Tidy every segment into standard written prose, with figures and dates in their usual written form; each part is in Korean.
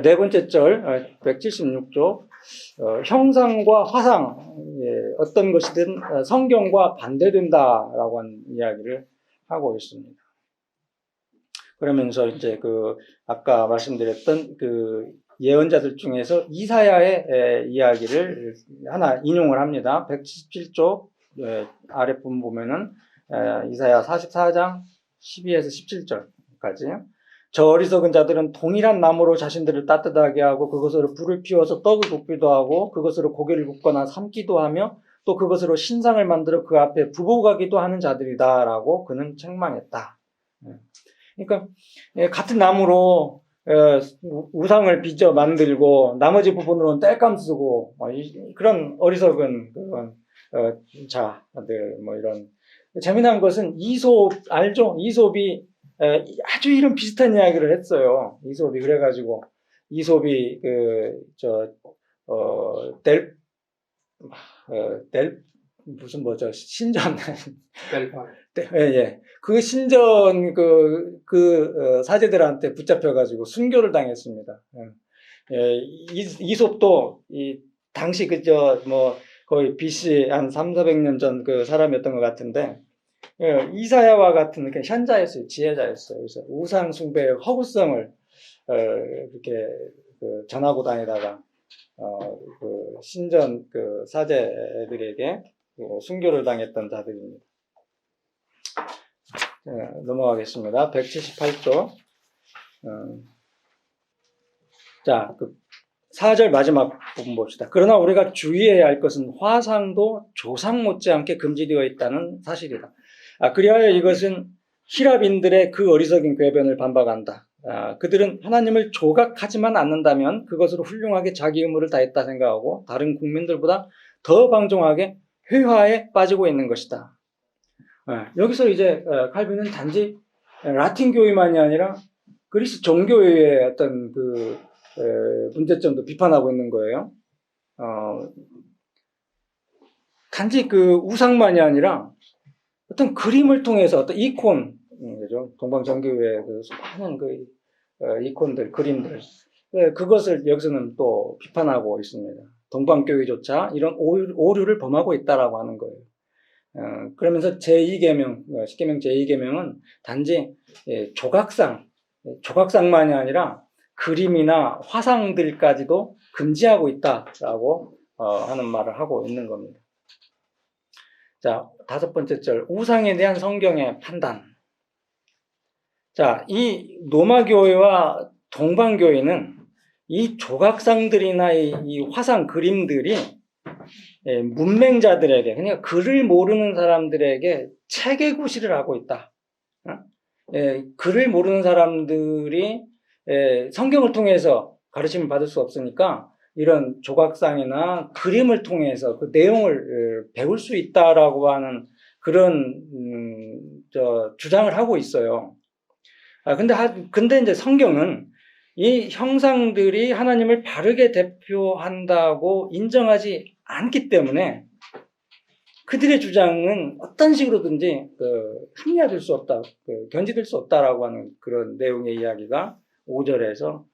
네 번째 절, 176조, 형상과 화상, 어떤 것이든 성경과 반대된다라고 하는 이야기를 하고 있습니다. 그러면서 이제 아까 말씀드렸던 예언자들 중에서 이사야의 이야기를 하나 인용을 합니다. 177조 아랫부분 보면은 이사야 44장 12에서 17절까지. 저 어리석은 자들은 동일한 나무로 자신들을 따뜻하게 하고 그것으로 불을 피워서 떡을 굽기도 하고 그것으로 고기를 굽거나 삶기도 하며 또 그것으로 신상을 만들어 그 앞에 부복하기도 하는 자들이다라고 그는 책망했다. 그러니까 같은 나무로 우상을 빚어 만들고 나머지 부분으로는 땔감 쓰고 그런 어리석은 자들 이런. 재미난 것은 이솝 알죠? 이솝이 아주 이런 비슷한 이야기를 했어요. 이솝이 그래가지고 이솝이 무슨 신전 예. 그 신전 사제들한테 붙잡혀가지고 순교를 당했습니다. 이솝도 당시 거의 BC 한 300~400년 전 사람이었던 것 같은데 이사야와 같은 현자였어요. 지혜자였어요. 그래서 우상 숭배의 허구성을 이렇게 전하고 다니다가 신전 사제들에게 순교를 당했던 자들입니다. 넘어가겠습니다. 178조. 자, 4절 마지막 부분 봅시다. 그러나 우리가 주의해야 할 것은 화상도 조상 못지않게 금지되어 있다는 사실이다. 그리하여 이것은 히랍인들의 그 어리석인 궤변을 반박한다. 그들은 하나님을 조각하지만 않는다면 그것으로 훌륭하게 자기 의무를 다했다 생각하고 다른 국민들보다 더 방종하게 회화에 빠지고 있는 것이다. 여기서 이제 칼빈은 단지 라틴 교회만이 아니라 그리스 종교의 어떤 문제점도 비판하고 있는 거예요. 단지 우상만이 아니라 어떤 그림을 통해서 어떤 이콘, 그죠? 동방정교회 많은 이콘들, 그림들, 그것을 여기서는 또 비판하고 있습니다. 동방교회조차 이런 오류를 범하고 있다라고 하는 거예요. 그러면서 제2계명, 십계명 제2계명은 단지 조각상만이 아니라 그림이나 화상들까지도 금지하고 있다라고 하는 말을 하고 있는 겁니다. 자, 5번째 절, 우상에 대한 성경의 판단. 자, 이 로마교회와 동방교회는 이 조각상들이나 이 화상 그림들이 문맹자들에게, 그러니까 글을 모르는 사람들에게 체계구실을 하고 있다. 글을 모르는 사람들이 성경을 통해서 가르침을 받을 수 없으니까 이런 조각상이나 그림을 통해서 그 내용을 배울 수 있다라고 하는 그런 주장을 하고 있어요. 근데 이제 성경은 이 형상들이 하나님을 바르게 대표한다고 인정하지 않기 때문에 그들의 주장은 어떤 식으로든지 합리화될 수 없다, 견지될 수 없다라고 하는 그런 내용의 이야기가 5절에서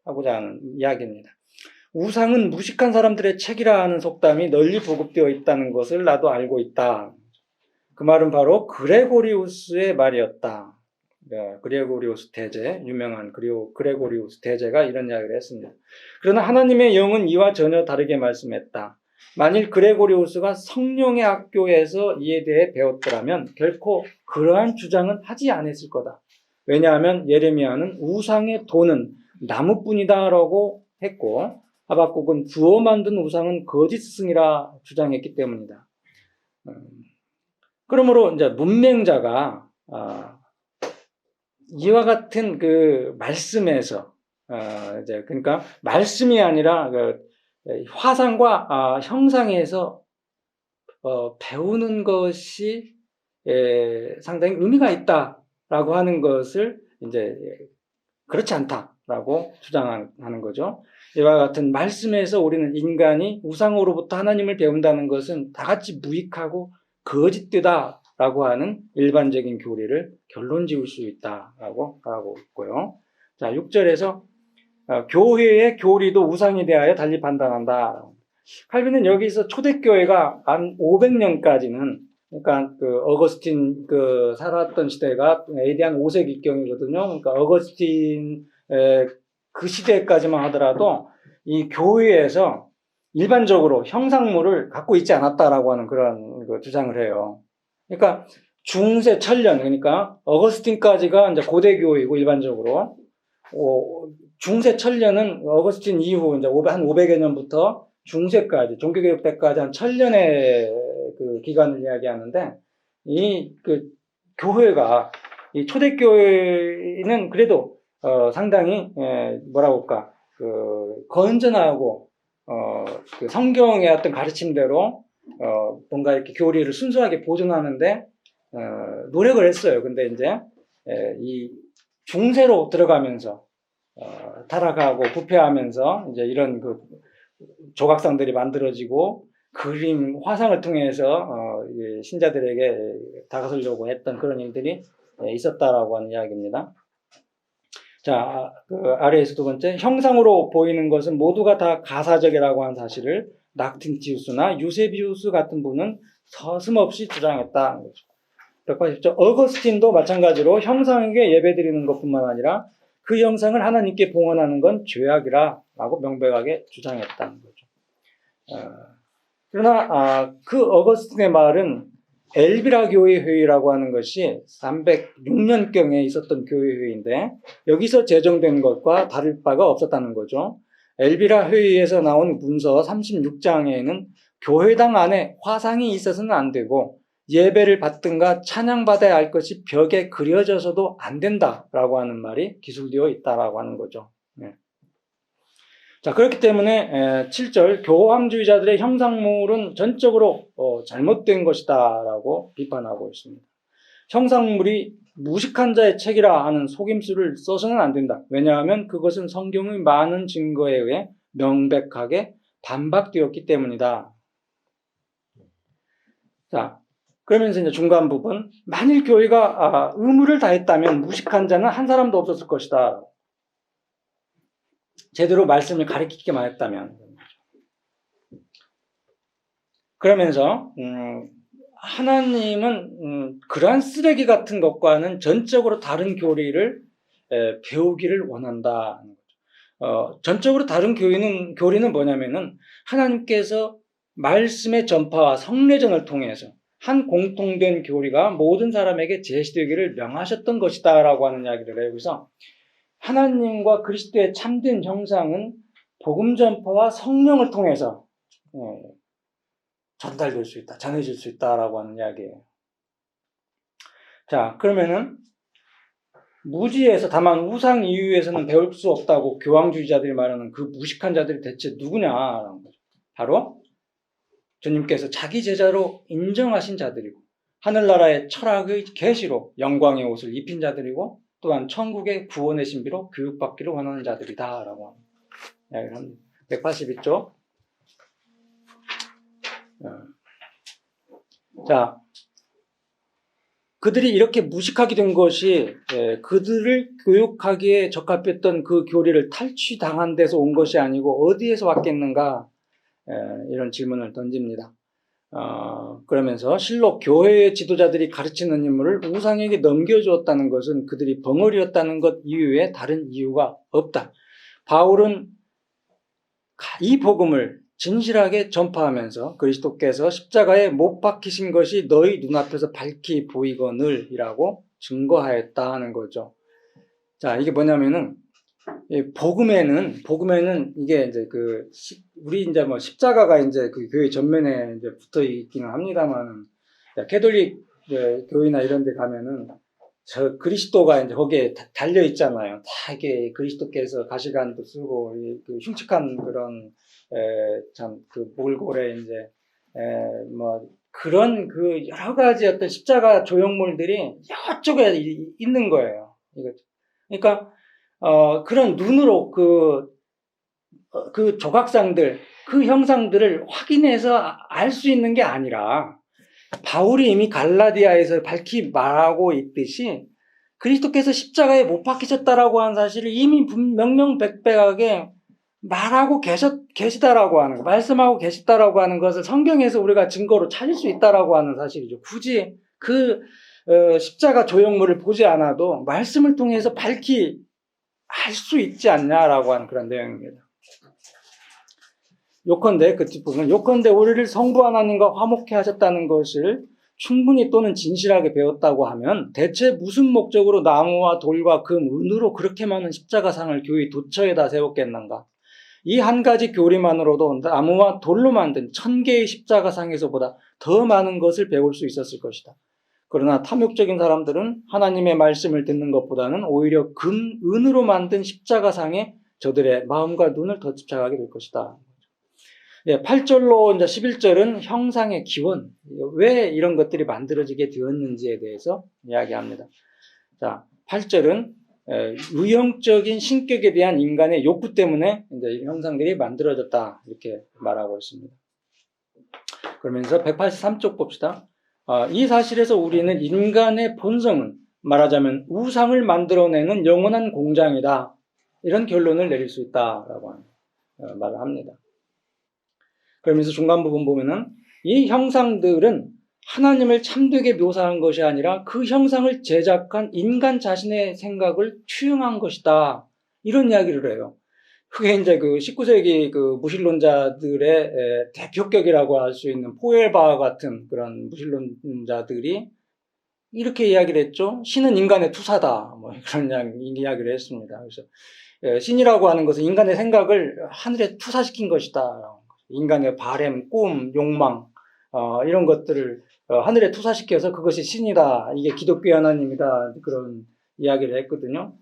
하고자 하는 이야기입니다. 우상은 무식한 사람들의 책이라 하는 속담이 널리 보급되어 있다는 것을 나도 알고 있다. 그 말은 바로 그레고리우스의 말이었다. 그레고리우스 대제, 유명한 그레고리우스 대제가 이런 이야기를 했습니다. 그러나 하나님의 영은 이와 전혀 다르게 말씀했다. 만일 그레고리우스가 성령의 학교에서 이에 대해 배웠더라면 결코 그러한 주장은 하지 않았을 거다. 왜냐하면 예레미야는 우상의 도는 나무뿐이다라고 했고 하박국은 부어 만든 우상은 거짓 스승이라 주장했기 때문이다. 그러므로 이제 문맹자가 이와 같은 말씀에서 이제 그러니까 말씀이 아니라 화상과 형상에서 배우는 것이 상당히 의미가 있다라고 하는 것을 이제 그렇지 않다라고 주장하는 거죠. 이와 같은 말씀에서 우리는 인간이 우상으로부터 하나님을 배운다는 것은 다 같이 무익하고 거짓되다라고 하는 일반적인 교리를 결론 지을 수 있다라고 하고 있고요. 자, 6절에서 교회의 교리도 우상에 대하여 달리 판단한다. 칼빈은 여기서 초대교회가 한 500년까지는, 그러니까 그 어거스틴 그 살았던 시대가 AD 한 5세기경이거든요. 그러니까 어거스틴 그 시대까지만 하더라도 이 교회에서 일반적으로 형상물을 갖고 있지 않았다라고 하는 그런 그 주장을 해요. 그러니까 중세 천년, 그러니까 어거스틴까지가 이제 고대 교회이고 일반적으로 중세 천년은 어거스틴 이후 이제 한 500여 년부터 중세까지, 종교개혁 때까지 한 1000년의 그 기간을 이야기하는데, 이 그 교회가, 이 초대교회는 그래도 상당히 뭐라고 할까, 그 건전하고 그 성경의 어떤 가르침대로 뭔가 이렇게 교리를 순수하게 보존하는데 노력을 했어요. 근데 이제 이 중세로 들어가면서 타락하고 부패하면서 이제 이런 그 조각상들이 만들어지고 그림, 화상을 통해서 신자들에게 다가서려고 했던 그런 일들이 있었다라고 하는 이야기입니다. 자, 그 아래에서 두 번째, 형상으로 보이는 것은 모두가 다 가사적이라고 하는 사실을 낙틴티우스나 유세비우스 같은 분은 서슴없이 주장했다. 180조. 어거스틴도 마찬가지로 형상에게 예배드리는 것뿐만 아니라 그 형상을 하나님께 봉헌하는 건 죄악이라고 명백하게 주장했다는 거죠. 그러나 그 어거스틴의 말은 엘비라 교회 회의라고 하는 것이 306년경에 있었던 교회 회의인데 여기서 제정된 것과 다를 바가 없었다는 거죠. 엘비라 회의에서 나온 문서 36장에는 교회당 안에 화상이 있어서는 안 되고 예배를 받든가 찬양받아야 할 것이 벽에 그려져서도 안 된다라고 하는 말이 기술되어 있다라고 하는 거죠. 네. 자, 그렇기 때문에 7절 교황주의자들의 형상물은 전적으로 잘못된 것이다라고 비판하고 있습니다. 형상물이 무식한 자의 책이라 하는 속임수를 써서는 안 된다. 왜냐하면 그것은 성경의 많은 증거에 의해 명백하게 반박되었기 때문이다. 자, 그러면서 이제 중간 부분, 만일 교회가 의무를 다했다면 무식한 자는 한 사람도 없었을 것이다. 제대로 말씀을 가르치기만 했다면. 그러면서 하나님은 그러한 쓰레기 같은 것과는 전적으로 다른 교리를 배우기를 원한다. 전적으로 다른 교리는 뭐냐면은 하나님께서 말씀의 전파와 성례전을 통해서 한 공통된 교리가 모든 사람에게 제시되기를 명하셨던 것이다라고 하는 이야기를 해요. 그래서 하나님과 그리스도의 참된 형상은 복음 전파와 성령을 통해서 전달될 수 있다, 전해질 수 있다라고 하는 이야기예요. 자, 그러면은 무지에서 다만 우상 이유에서는 배울 수 없다고 교황주의자들이 말하는 그 무식한 자들이 대체 누구냐라는 거죠. 바로 주님께서 자기 제자로 인정하신 자들이고 하늘나라의 철학의 계시로 영광의 옷을 입힌 자들이고 또한 천국의 구원의 신비로 교육받기를 원하는 자들이다라고 이야기를 합니다. 182쪽. 자, 그들이 이렇게 무식하게 된 것이 그들을 교육하기에 적합했던 그 교리를 탈취당한 데서 온 것이 아니고 어디에서 왔겠는가, 이런 질문을 던집니다. 그러면서 실로 교회의 지도자들이 가르치는 인물을 우상에게 넘겨주었다는 것은 그들이 벙어리였다는 것 이외에 다른 이유가 없다. 바울은 이 복음을 진실하게 전파하면서 그리스도께서 십자가에 못 박히신 것이 너희 눈앞에서 밝히 보이거늘이라고 증거하였다 하는 거죠. 자, 이게 뭐냐면은 복음에는 이게 이제 우리 이제 뭐 십자가가 이제 그 교회 전면에 이제 붙어 있기는 합니다만은 캐톨릭 교회나 이런 데 가면은 저 그리스도가 이제 거기에 달려 있잖아요. 다 이게 그리스도께서 가시관도 쓰고 그 흉측한 그런 참 그 몰골에 이제 뭐 그런 그 여러 가지 어떤 십자가 조형물들이 이쪽에 있는 거예요. 그러니까 그런 눈으로 그 조각상들, 그 형상들을 확인해서 알 수 있는 게 아니라 바울이 이미 갈라디아에서 밝히 말하고 있듯이 그리스도께서 십자가에 못 박히셨다라고 하는 사실을 이미 명명백백하게 말하고 계시다라고 하는 거, 말씀하고 계시다라고 하는 것을 성경에서 우리가 증거로 찾을 수 있다라고 하는 사실이죠. 굳이 그 십자가 조형물을 보지 않아도 말씀을 통해서 밝히 알 수 있지 않냐라고 하는 그런 내용입니다. 요컨대 그 뒷부분, 요컨대 우리를 성부 하나님과 화목케 하셨다는 것을 충분히 또는 진실하게 배웠다고 하면 대체 무슨 목적으로 나무와 돌과 금, 은으로 그렇게 많은 십자가상을 교회 도처에다 세웠겠는가? 이 한 가지 교리만으로도 나무와 돌로 만든 1000개의 십자가상에서보다 더 많은 것을 배울 수 있었을 것이다. 그러나 탐욕적인 사람들은 하나님의 말씀을 듣는 것보다는 오히려 금, 은으로 만든 십자가상에 저들의 마음과 눈을 더 집착하게 될 것이다. 8절로 이제 11절은 형상의 기원, 왜 이런 것들이 만들어지게 되었는지에 대해서 이야기합니다. 자, 8절은 유형적인 신격에 대한 인간의 욕구 때문에 이제 이 형상들이 만들어졌다 이렇게 말하고 있습니다. 그러면서 183쪽 봅시다. 이 사실에서 우리는 인간의 본성은 말하자면 우상을 만들어내는 영원한 공장이다. 이런 결론을 내릴 수 있다라고 말을 합니다. 그러면서 중간 부분 보면은 이 형상들은 하나님을 참되게 묘사한 것이 아니라 그 형상을 제작한 인간 자신의 생각을 투영한 것이다. 이런 이야기를 해요. 그게 이제 그 19세기 그 무신론자들의 대표격이라고 할 수 있는 포엘바 같은 그런 무신론자들이 이렇게 이야기를 했죠. 신은 인간의 투사다. 뭐 그런 이야기를 했습니다. 그래서 신이라고 하는 것은 인간의 생각을 하늘에 투사시킨 것이다. 인간의 바램, 꿈, 욕망 이런 것들을 하늘에 투사시켜서 그것이 신이다. 이게 기독교 하나님이다. 그런 이야기를 했거든요.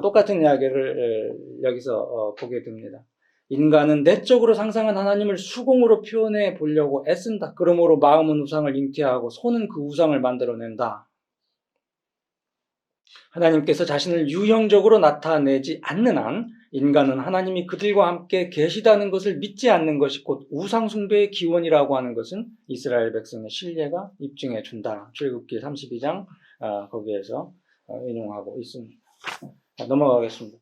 똑같은 이야기를 여기서 보게 됩니다. 인간은 내적으로 상상한 하나님을 수공으로 표현해 보려고 애쓴다. 그러므로 마음은 우상을 잉태하고 손은 그 우상을 만들어낸다. 하나님께서 자신을 유형적으로 나타내지 않는 한 인간은 하나님이 그들과 함께 계시다는 것을 믿지 않는 것이 곧 우상숭배의 기원이라고 하는 것은 이스라엘 백성의 신뢰가 입증해 준다. 출애굽기 32장 거기에서 인용하고 있습니다. 넘어가겠습니다.